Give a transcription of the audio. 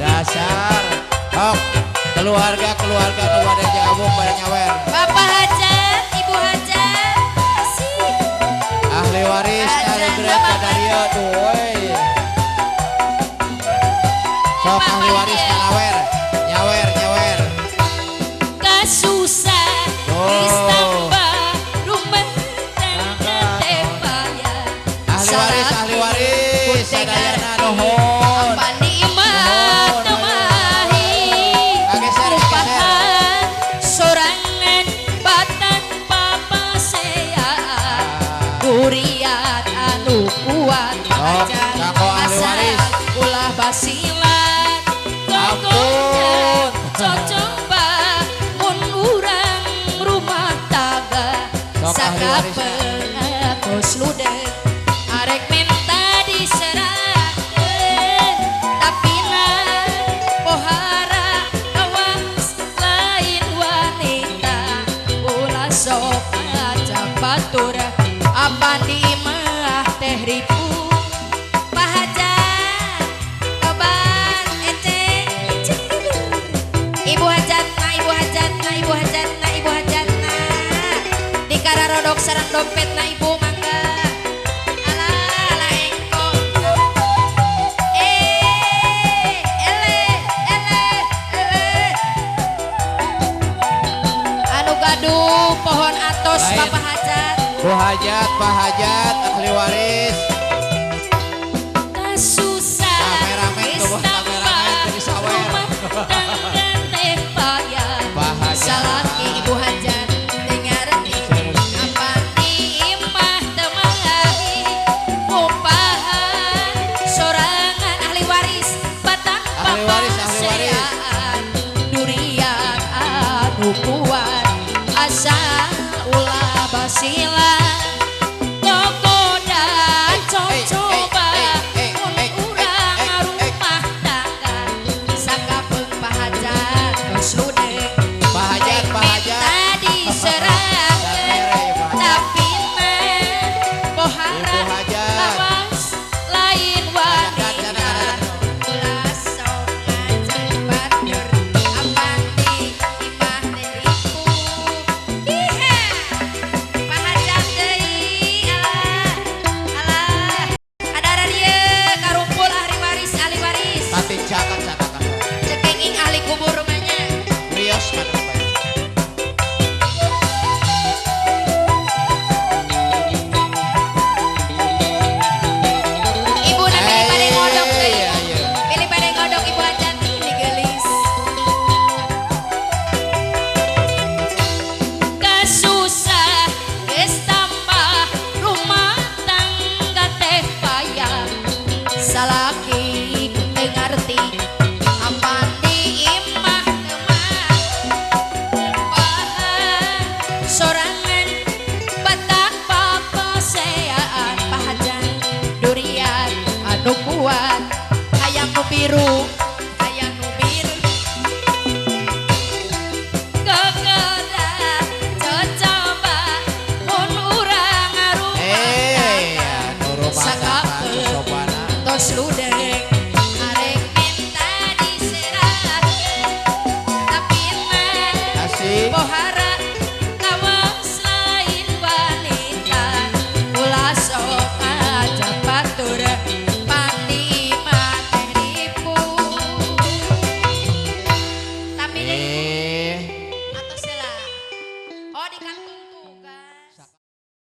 Dasar. Oh, keluarga keluarga Jabung pada nyawer. Bapak hajat, ibu hajat, asik. Ahli waris Kaligrad Kadario tuh, woi. Sok ahli waris Kalawer, nyawer. Kasusah, istambah, rumah tangga tepaya. Ahli waris, sadayana nuhun. Apandi imah temahi, rupahan sorangan batan papasea, durian anu kuat ajan kako ahli waris. ulah basilan Ampun. cocok bah mun urang rumah tangga Sok ahli waris. sakapeus ludeg arek minta diserahkeun tapi pohara awas lain wanita ulah sok aja batur apandi mah teh ripu pahajat kabar eceng ibu hajatna di kararodok sareng dompetna ibu mangga ala engkong ele anu gaduh pohon atos Lain. bapak hajat Bu hajat, Pak hajat, ahli waris.